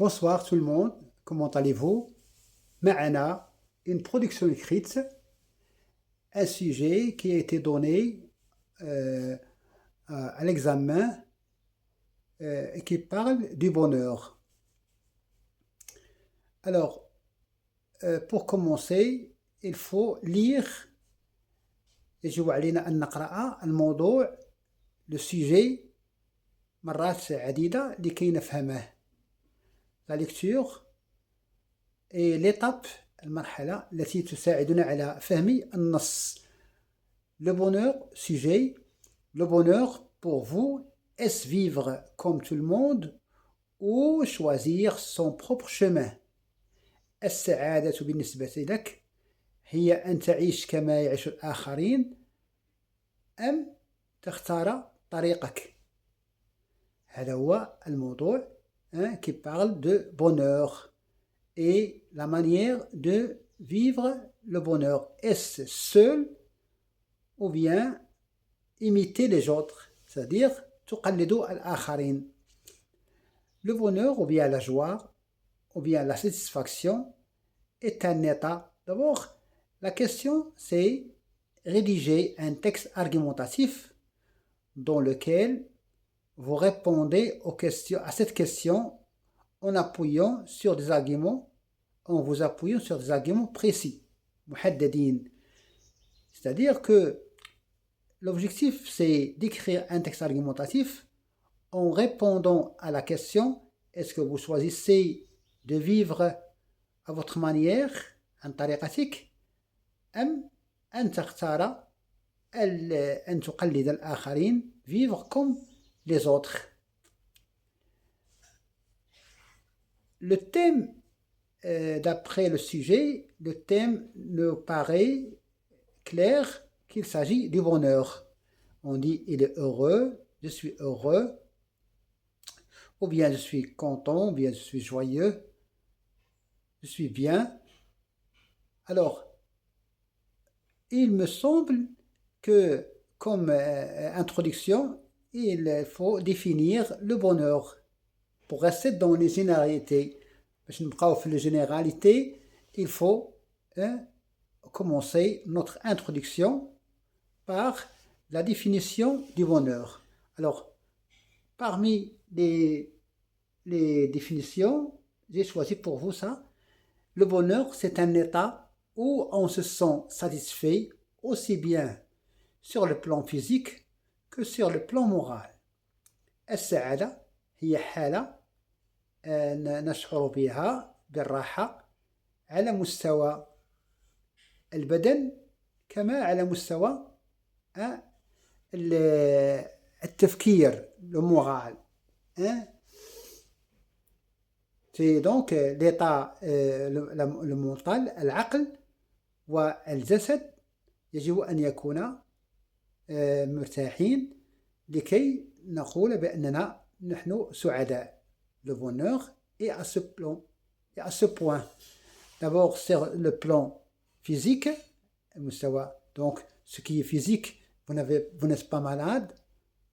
Bonsoir tout le monde, comment allez-vous? Ma'ana, une production écrite, un sujet qui a été donné euh, à l'examen et qui parle du bonheur. Alors, pour commencer, il faut lire يجب علينا أن نقرأ الموضوع le sujet مرات عديدة لكي نفهمه. La lecture est l'étape المرحلة التي تساعدنا على فهم النص. Le bonheur, sujet, le bonheur pour vous, est-ce vivre comme tout le monde ou choisir son propre chemin؟ السعادة بالنسبة لك هي أن تعيش كما يعيش الآخرين أم تختار طريقك؟ هذا هو الموضوع qui parle de bonheur et la manière de vivre le bonheur. Est-ce seul ou bien imiter les autres, c'est-à-dire تقلدوا الآخرين. Le bonheur ou bien la joie ou bien la satisfaction est un état. D'abord, la question c'est rédiger un texte argumentatif dans lequel vous répondez à cette question en appuyant sur des arguments, en vous appuyant sur des arguments précis, محددين. C'est-à-dire que l'objectif, c'est d'écrire un texte argumentatif en répondant à la question est-ce que vous choisissez de vivre à votre manière, عن طريقتك، أم أن تختار أن تقلد الآخرين, vivre comme les autres. Le thème, d'après le sujet, le thème nous paraît clair qu'il s'agit du bonheur. On dit il est heureux, je suis heureux, ou bien je suis content, ou bien je suis joyeux, je suis bien. Alors, il me semble que comme introduction, il faut définir le bonheur pour rester dans les généralités. باش نبقاو في les généralités, il faut commencer notre introduction par la définition du bonheur. Alors, parmi les définitions, j'ai choisi pour vous ça. Le bonheur, c'est un état où on se sent satisfait aussi bien sur le plan physique que sur le plan moral. السعادة هي حالة نشعر بها بالراحة على مستوى البدن كما على مستوى التفكير, le moral. C'est donc l'état le mental, العقل والجسد يجب أن يكون مرتاحين لكي نقول بأننا نحن سعداء. Le bonheur est à ce plan et à ce point. D'abord sur le plan physique, donc ce qui est physique, vous n'êtes pas malade,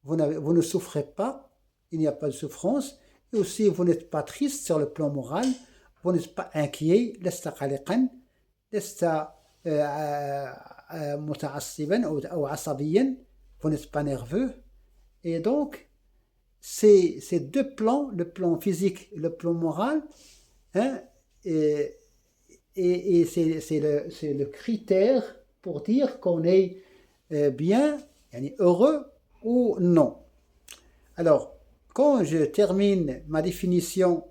vous ne souffrez pas, il n'y a pas de souffrance, et aussi vous n'êtes pas triste sur le plan moral, vous n'êtes pas inquiet, لست قلقا, لست متعصبا أو عصبيا, vous n'êtes pas nerveux. Et donc ces deux plans, le plan physique et le plan moral, et c'est le critère pour dire qu'on est bien, heureux ou non. Alors, quand je termine ma définition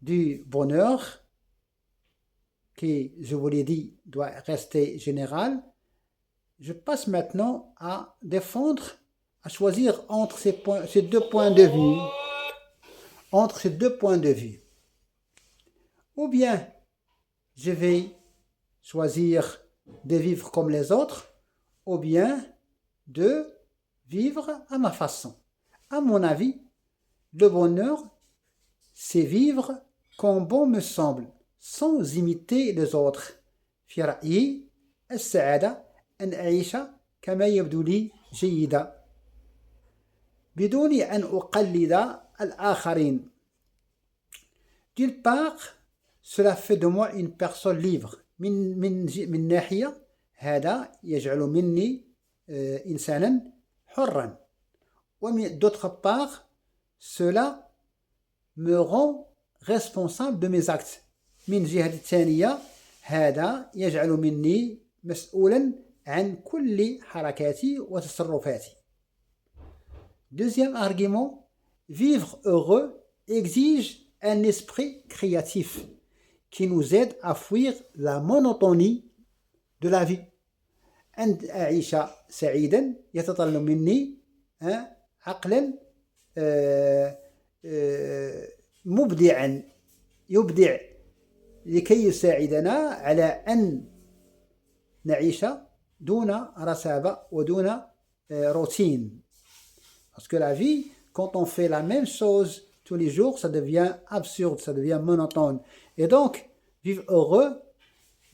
du bonheur, qui, je vous l'ai dit, doit rester général, je passe maintenant à défendre, à choisir entre ces deux points de vue, ou bien je vais choisir de vivre comme les autres, ou bien de vivre à ma façon. À mon avis, le bonheur, c'est vivre comme bon me semble, sans imiter les autres. في رأيي السعادة أن أعيش كما يبدو لي جيدا بدون أن أقلد الآخرين. D'une part, cela fait de moi une personne libre. من ناحية هذا يجعل مني إنسانا حرا. D'autre part, cela me rend responsable de mes actes. من جهة الثانية هذا يجعل مني مسؤولا عن كل حركاتي وتصرفاتي. Deuxième argument, vivre heureux exige un esprit créatif qui nous aide à fuir la monotonie de la vie. أن أعيش سعيدا يتطلب مني عقلا مبدعا يبدع لكي يساعدنا على أن نعيش دون رتابة ودون routine. Parce que la vie, quand on fait la même chose tous les jours, ça devient absurde, ça devient monotone. Et donc, vivre heureux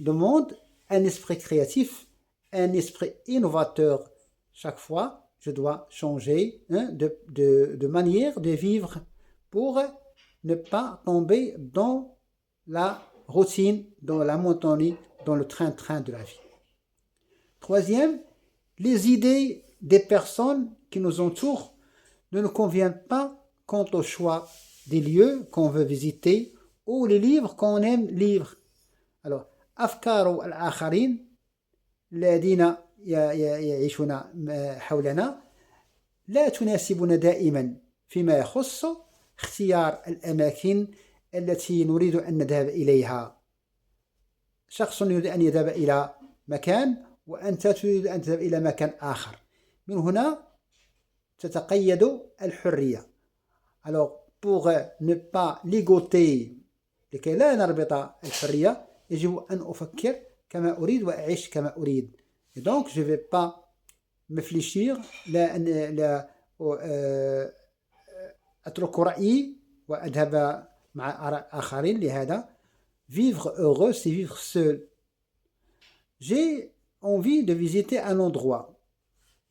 demande un esprit créatif, un esprit innovateur. Chaque fois, je dois changer de manière de vivre pour ne pas tomber dans la routine, dans la monotonie, dans le train-train de la vie. Troisième, les idées des personnes qui nous entourent ne nous conviennent pas quant au choix des lieux qu'on veut visiter ou les livres qu'on aime lire. Alors, أفكار الآخرين الذين يعيشون حولنا لا تناسبنا دائما فيما يخص اختيار الأماكن التي نريد أن نذهب إليها. شخص يريد أن يذهب إلى مكان وأنت تريد أن تذهب إلى مكان آخر. من هنا تتقيد الحرية. Alors, pour ne pas ligoter لكي لا نربط الحرية يجب أن أفكر كما أريد وأعيش كما أريد. Et donc, je ne vais pas me fléchir لا أترك رأيي وأذهب مع آراء آخرين. لهذا vivre heureux, c'est vivre seul. J'ai envie de visiter un endroit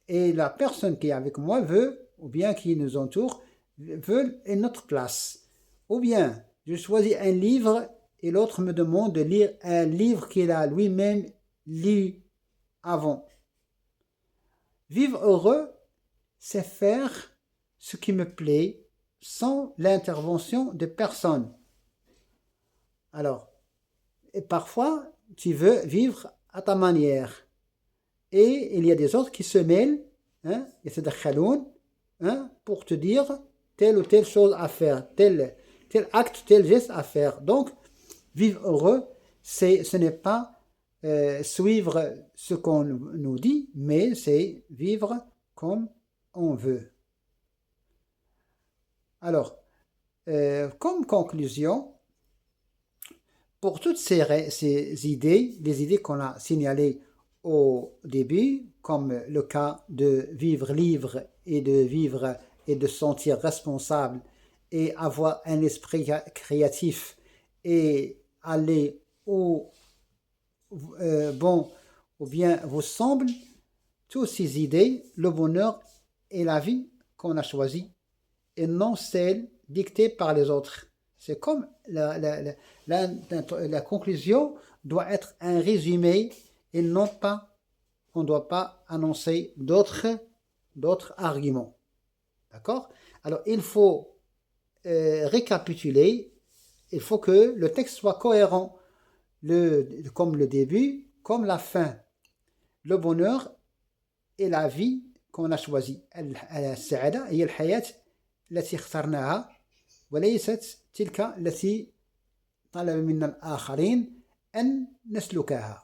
et la personne qui est avec moi veut, ou bien qui nous entoure, veut une autre place. Ou bien, je choisis un livre et l'autre me demande de lire un livre qu'il a lui-même lu avant. Vivre heureux, c'est faire ce qui me plaît sans l'intervention de personne. Alors, et parfois, tu veux vivre à ta manière. Et il y a des autres qui se mêlent, pour te dire telle ou telle chose à faire, tel acte, tel geste à faire. Donc, vivre heureux, ce n'est pas suivre ce qu'on nous dit, mais c'est vivre comme on veut. Alors, comme conclusion, pour toutes ces idées, les idées qu'on a signalées au début, comme le cas de vivre libre et de vivre et de se sentir responsable et avoir un esprit créatif et aller où bon ou bien vous semble, toutes ces idées, le bonheur et la vie qu'on a choisi et non celle dictée par les autres. C'est comme la conclusion doit être un résumé et non pas, on ne doit pas annoncer d'autres arguments. D'accord? Alors, il faut récapituler, il faut que le texte soit cohérent, comme le début, comme la fin. Le bonheur et la vie qu'on a choisi. السعادة هي الحياة التي اخترناها وليست تلك التي طلب منا الآخرين أن نسلكها.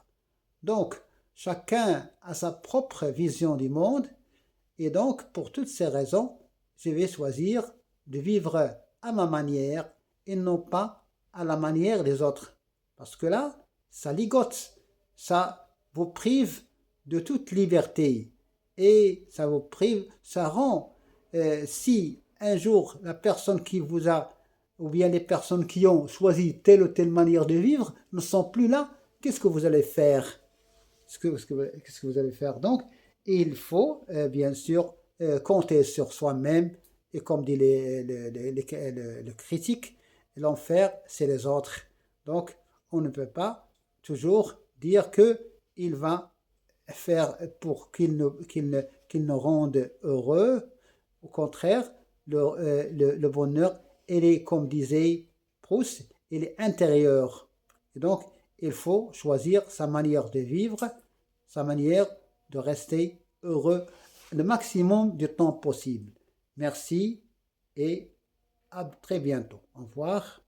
Donc, chacun a sa propre vision du monde et donc, pour toutes ces raisons, je vais choisir de vivre à ma manière et non pas à la manière des autres. Parce que là, ça ligote, ça vous prive de toute liberté et ça vous prive, ça rend, si un jour la personne qui vous a, ou bien les personnes qui ont choisi telle ou telle manière de vivre ne sont plus là, qu'est-ce que vous allez faire? Qu'est-ce que vous allez faire? Donc, il faut bien sûr compter sur soi-même et comme dit le critique, et l'enfer, c'est les autres. Donc, on ne peut pas toujours dire qu'il va faire pour qu'il nous rende heureux. Au contraire, le bonheur, il est, comme disait Proust, il est intérieur. Et donc, il faut choisir sa manière de vivre, sa manière de rester heureux le maximum du temps possible. Merci et à très bientôt. Au revoir.